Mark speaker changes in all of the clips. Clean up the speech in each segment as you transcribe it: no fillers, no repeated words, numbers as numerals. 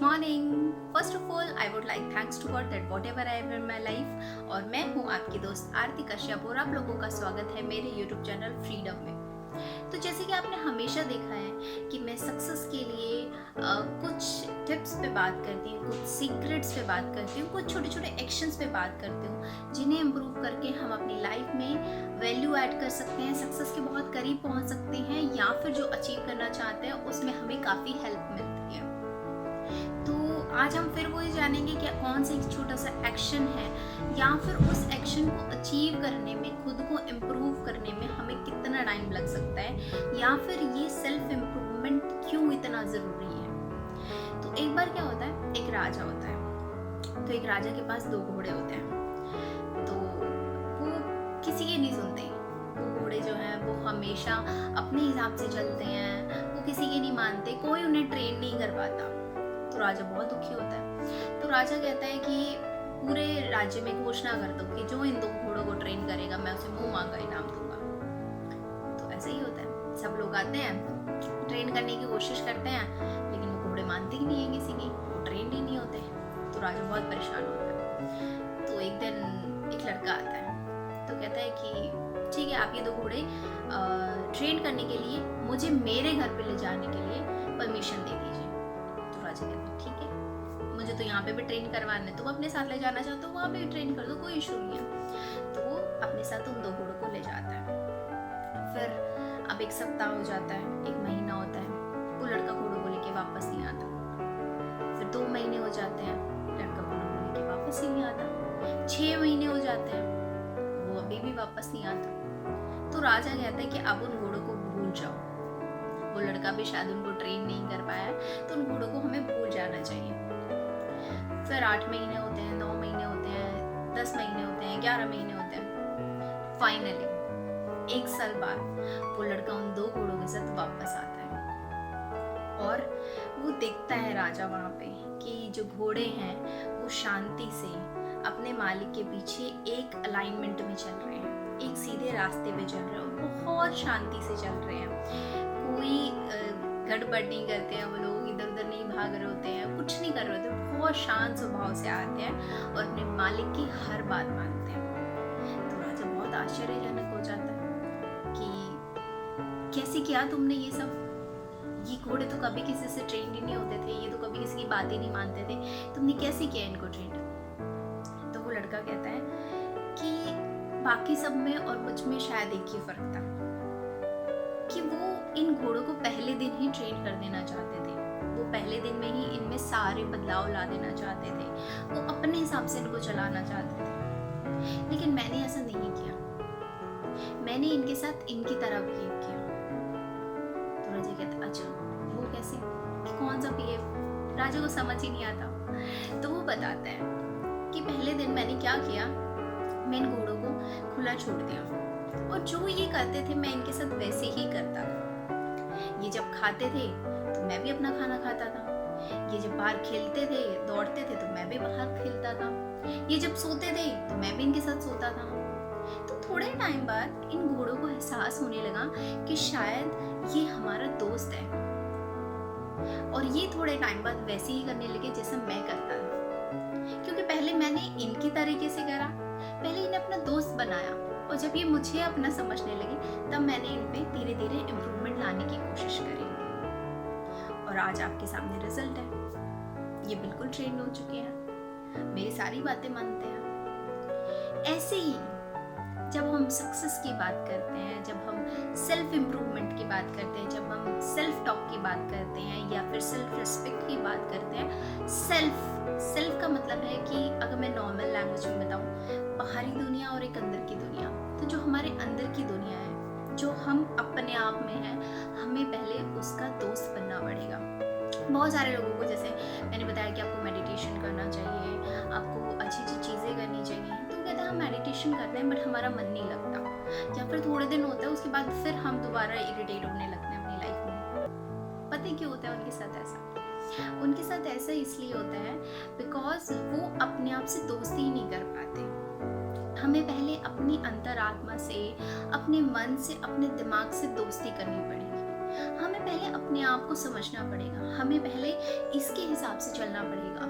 Speaker 1: Morning. First of all I would like thanks to God that whatever I have in my life. और मैं हूँ आपकी दोस्त आरती कश्यप और आप लोगों का स्वागत है मेरे यूट्यूब चैनल फ्रीडम में। तो जैसे कि आपने हमेशा देखा है कि मैं सक्सेस के लिए कुछ टिप्स पे बात करती हूँ, कुछ सीक्रेट्स पे बात करती हूँ, कुछ छोटे छोटे एक्शंस पे बात करती हूँ जिन्हें इम्प्रूव करके हम अपनी लाइफ में वैल्यू ऐड कर सकते हैं, सक्सेस के बहुत करीब पहुँच सकते हैं, या फिर जो अचीव करना चाहते हैं उसमें हमें काफ़ी हेल्प मिलती है। तो आज हम फिर वही जानेंगे कि कौन सा एक छोटा सा एक्शन है या फिर उस एक्शन को अचीव करने में, खुद को इम्प्रूव करने में हमें कितना टाइम लग सकता है, या फिर ये सेल्फ इम्प्रूवमेंट क्यों इतना ज़रूरी है। तो एक बार क्या होता है, एक राजा होता है। तो एक राजा के पास 2 घोड़े होते हैं। तो वो किसी की नहीं सुनते। वो घोड़े जो हैं वो हमेशा अपने हिसाब से चलते हैं, वो किसी की नहीं मानते, कोई उन्हें ट्रेन नहीं कर पाता। तो राजा बहुत दुखी होता है। तो राजा कहता है कि पूरे राज्य में घोषणा कर दो कि जो इन 2 घोड़ों को ट्रेन करेगा मैं उसे मुंह मांगा इनाम दूंगा। तो ऐसा ही होता है, सब लोग आते हैं, ट्रेन करने की कोशिश करते हैं, लेकिन वो घोड़े मानते ही नहीं है किसी की, वो ट्रेन ही नहीं होते। तो राजा बहुत परेशान होता है। तो एक दिन एक लड़का आता है, तो कहता है कि ठीक है, आप ये 2 घोड़े ट्रेन करने के लिए मुझे मेरे घर पे ले जाने के लिए परमिशन दे दीजिए। तो राजा कहता है ठीक है, मुझे तो यहाँ पे भी ट्रेन करवाना है, तुम अपने साथ ले जाना चाहते हो वहाँ पे भी ट्रेन कर दो, कोई इशू नहीं है। तो वो अपने साथ उन 2 घोड़ों को ले जाता है। फिर अब 1 सप्ताह हो जाता है, 1 महीना होता है, वो लड़का घोड़ों को लेके वापस नहीं आता। फिर 2 महीने हो जाते हैं, लड़का घोड़ों को लेके वापस ही नहीं आता। 6 महीने हो जाते हैं, वो अभी भी वापस नहीं आता। तो राजा कहता है कि अब उन घोड़ों को भूल जाओ, वो लड़का भी शायद उनको ट्रेन नहीं कर पाया, तो उन घोड़ों को हमें भूल जाना चाहिए। फिर 8 महीने होते हैं, 9 महीने होते हैं, 10 महीने होते हैं, 11 महीने होते हैं। फाइनली 1 साल बाद वो लड़का उन 2 घोड़ों के साथ वापस आता है और वो देखता है राजा वहाँ पे कि जो घोड़े हैं वो शांति से अपने मालिक के पीछे एक अलाइनमेंट में चल रहे हैं, एक सीधे रास्ते पे चल रहे हैं, बहुत शांति से चल रहे हैं। कोई गड़बड़ नहीं करते हैं, वो लोग इधर उधर नहीं भाग रहे होते हैं, कुछ नहीं कर रहे होते, बहुत शांत स्वभाव से आते हैं और अपने मालिक की हर बात मानते हैं। तो राजा बहुत आश्चर्यजनक हो जाता है कि कैसे किया तुमने ये सब, ये घोड़े तो कभी किसी से ट्रेंड ही नहीं होते थे, ये तो कभी किसी की बात ही नहीं मानते थे, तुमने कैसे किया इनको ट्रेंड। तो वो लड़का कहता है कि बाकी सब में और मुझ में शायद एक ही फर्क था कि वो इन घोड़ों को पहले दिन ही ट्रेन कर देना चाहते थे, वो पहले दिन में ही इनमें सारे बदलाव ला देना चाहते थे, वो अपने हिसाब से इनको चलाना चाहते थे। लेकिन मैंने ऐसा नहीं किया, मैंने इनके साथ इनकी तरह बिहेव किया। तो राजा कहता अच्छा वो कैसे, कि कौन सा बिहेव, राजा को समझ ही नहीं आता। तो वो बताता है कि पहले दिन मैंने क्या किया, मैं इन घोड़ों को खुला छोड़ दिया और जो ये करते थे मैं इनके साथ वैसे ही करता था। ये जब खाते थे तो मैं भी अपना खाना खाता था, ये जब बाहर खेलते थे दौड़ते थे तो मैं भी बाहर खेलता था, ये जब सोते थे तो मैं भी इनके साथ सोता था। तो थोड़े टाइम बाद इन घोड़ों को एहसास होने लगा कि शायद ये हमारा दोस्त है, और ये थोड़े टाइम बाद वैसे ही करने लगे जैसे मैं करता था। क्योंकि पहले मैंने इनकी तरीके से करा, पहले इन्हें अपना दोस्त बनाया, और जब ये मुझे अपना समझने लगे तब मैंने इन पे धीरे धीरे इम्प्रूवमेंट लाने की कोशिश करी। और आज आपके सामने रिजल्ट है, ये बिल्कुल ट्रेन हो चुके हैं, मेरी सारी बातें मानते हैं। ऐसे ही जब हम सक्सेस की बात करते हैं, जब हम सेल्फ इम्प्रूवमेंट की बात करते हैं, जब हम सेल्फ टॉक की बात करते हैं या फिर सेल्फ रिस्पेक्ट की बात करते हैं, सेल्फ का मतलब है कि अगर मैं नॉर्मल लैंग्वेज में बताऊं, बाहरी दुनिया और एक अंदर की दुनिया। तो जो हमारे अंदर की दुनिया है, जो हम अपने आप में हैं, हमें पहले उसका दोस्त बनना पड़ेगा। बहुत सारे लोगों को, जैसे मैंने बताया कि आपको मेडिटेशन करना चाहिए, आपको अच्छी अच्छी चीज़ें करनी चाहिए, तो कहते हैं हम मेडिटेशन करते हैं बट हमारा मन नहीं लगता, या फिर थोड़े दिन होता है उसके बाद फिर हम दोबारा इरिटेट होने लगते हैं अपनी लाइफ में। पता है क्यों होता है उनके साथ ऐसा? उनके साथ ऐसा इसलिए होता है बिकॉज वो अपने आप से दोस्ती ही नहीं कर पाते। हमें पहले अपनी अंतरात्मा से, अपने मन से, अपने दिमाग से दोस्ती करनी पड़ेगी। हमें पहले अपने आप को समझना पड़ेगा, हमें पहले इसके हिसाब से चलना पड़ेगा,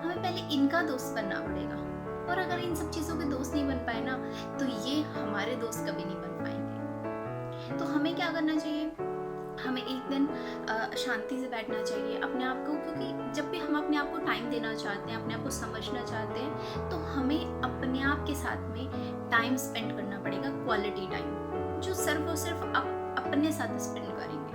Speaker 1: हमें पहले इनका दोस्त बनना पड़ेगा। और अगर इन सब चीज़ों के दोस्त नहीं बन पाए ना, तो ये हमारे दोस्त कभी नहीं बन पाएंगे। तो हमें क्या करना चाहिए, हमें एक दिन शांति से बैठना चाहिए अपने आप को, क्योंकि जब भी हम अपने आप को टाइम देना चाहते हैं, अपने आप को समझना चाहते हैं, तो हमें अपने आप के साथ में टाइम स्पेंड करना पड़ेगा, क्वालिटी टाइम, जो सिर्फ और सिर्फ आप अपने साथ स्पेंड करेंगे।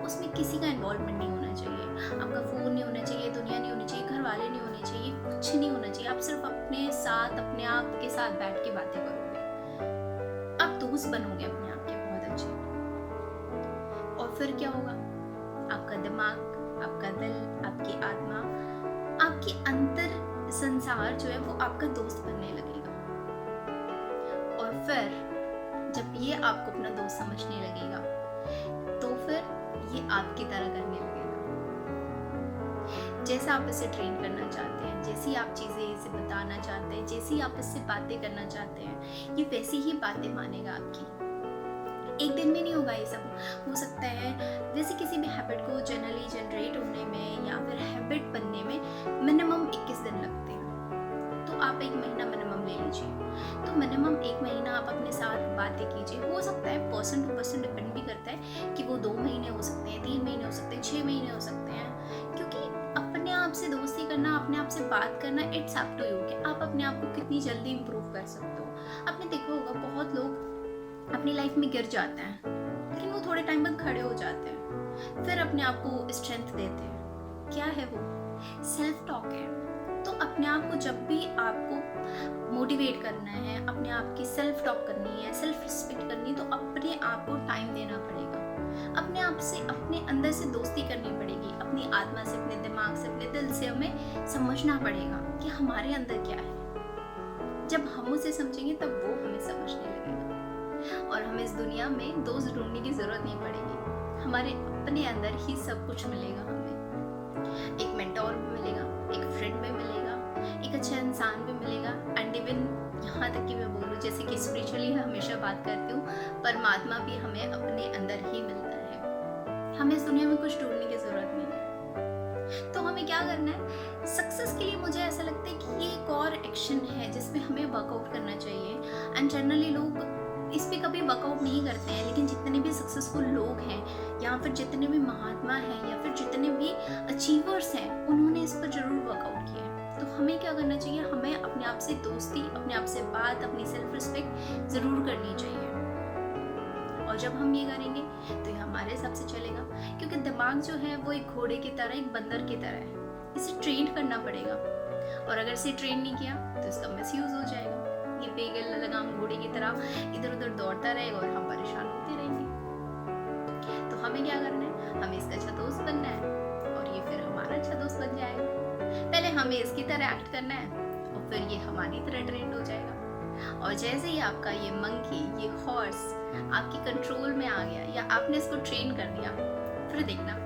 Speaker 1: उसमें किसी का इन्वॉल्वमेंट नहीं होना चाहिए, आपका फ़ोन नहीं होना चाहिए, दुनिया नहीं होनी चाहिए, घर वाले नहीं होने चाहिए, कुछ नहीं होना चाहिए। आप सिर्फ अपने साथ, अपने आप के साथ बैठ के बातें करोगे, आप दोस्त बनोगे अपने आप के बहुत अच्छे। और फिर क्या होगा, आपका दिमाग, आपका दिल, आपकी आत्मा, आपकी अंतर संसार जो है वो आपका दोस्त बनने लगेगा। और फिर जब ये आपको अपना दोस्त समझने लगेगा, तो फिर ये आपकी तरह करने लगेगा। जैसा आप इसे ट्रेन करना चाहते हैं, जैसी आप चीज़ें इसे बताना चाहते हैं, जैसी आप इससे बातें करना चाहते हैं, ये वैसी ही बातें मानेगा आपकी। एक दिन में नहीं होगा ये सब, हो सकता है वैसे किसी भी हैबिट को जनरली जनरेट होने में या फिर हैबिट बनने में मिनिमम 21 दिन लगते हैं। तो आप 1 महीना मिनिमम ले लीजिए। तो मिनिमम 1 महीना आप अपने साथ बातें कीजिए। हो सकता है पर्सन टू पर्सन डिपेंड भी करता है कि वो 2 महीने हो सकते हैं, 3 महीने हो सकते हैं, 6 महीने हो सकते हैं, क्योंकि अपने आप से दोस्ती करना, अपने आप से बात करना, इट्स अप टू यू कि आप अपने आप को कितनी जल्दी इम्प्रूव कर सकते हो। आपने देखा होगा बहुत लोग अपनी लाइफ में गिर जाते हैं, लेकिन वो थोड़े टाइम बाद खड़े हो जाते हैं, फिर अपने आप को स्ट्रेंथ देते हैं। क्या है वो? सेल्फ टॉक है। तो अपने आप को जब भी आपको मोटिवेट करना है, अपने आप की सेल्फ टॉक करनी है, सेल्फ रिस्पेक्ट करनी है, तो अपने आप को टाइम देना पड़ेगा। अपने आप से, अपने अंदर से दोस्ती करनी पड़ेगी, अपनी आत्मा से, अपने दिमाग से, अपने दिल से हमें समझना पड़ेगा कि हमारे अंदर क्या है। जब हम उसे समझेंगे तब वो हमें समझने लगेगा, और हमें इस दुनिया में दोस्त ढूंढने की जरूरत नहीं पड़ेगी। हमारे अपने अंदर ही सब कुछ मिलेगा। हमें एक मेंटोर भी मिलेगा, एक फ्रेंड भी मिलेगा, एक अच्छा इंसान भी मिलेगा, एंड इवन यहाँ तक कि मैं बोलूँ, जैसे कि स्पिरिचुअली हमेशा बात करती हूँ, परमात्मा भी हमें अपने अंदर ही मिलता है। हमें इस दुनिया में कुछ ढूंढने की जरूरत नहीं है। तो हमें क्या करना है, सक्सेस के लिए मुझे ऐसा लगता है कि ये एक और एक्शन है जिसमें हमें वर्कआउट करना चाहिए। एंड जनरली लोग इस पे कभी वर्कआउट नहीं करते हैं, लेकिन जितने भी सक्सेसफुल लोग हैं, या फिर जितने भी महात्मा हैं, या फिर जितने भी अचीवर्स हैं, उन्होंने इस पर जरूर वर्कआउट किया है। तो हमें क्या करना चाहिए, हमें अपने आप से दोस्ती, अपने आप से बात, अपनी सेल्फ रिस्पेक्ट जरूर करनी चाहिए। और जब हम ये करेंगे तो ये हमारे हिसाब से चलेगा, क्योंकि दिमाग जो है वो एक घोड़े की तरह, एक बंदर की तरह है। इसे ट्रेन करना पड़ेगा, और अगर इसे ट्रेन नहीं किया तो इसका मिसयूज हो जाएगा। ये बेगल लगाम घोड़े की तरह इधर उधर दौड़ता रहेगा और हम परेशान होते रहेंगे। तो हमें क्या करना है, हमें इसका अच्छा दोस्त बनना है, और ये फिर हमारा अच्छा दोस्त बन जाएगा। पहले हमें इसकी तरह एक्ट करना है, और फिर ये हमारी तरह ट्रेंड हो जाएगा। और जैसे ही आपका ये मंकी, ये हॉर्स आपकी कंट्रोल में आ गया, या आपने इसको ट्रेन कर दिया, फिर देखना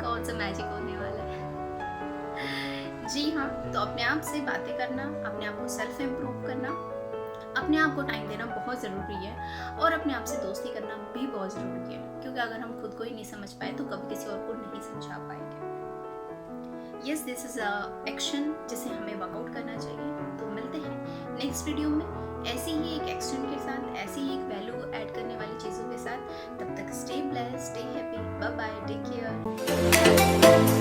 Speaker 1: कौन सा मैजिक होने वाला है। जी हाँ, तो अपने आप से बातें करना, अपने आप को सेल्फ इम्प्रूव करना, अपने आप को टाइम देना बहुत ज़रूरी है, और अपने आप से दोस्ती करना भी बहुत ज़रूरी है, क्योंकि अगर हम खुद को ही नहीं समझ पाए तो कभी किसी और को नहीं समझा पाएंगे। Yes, this is a action जिसे हमें वर्कआउट करना चाहिए। तो मिलते हैं नेक्स्ट वीडियो में ऐसी ही एक एक्शन के साथ, ऐसी ही एक वैल्यू ऐड करने वाली चीज़ों के साथ। तब तक stay blessed, stay happy, bye bye, take care.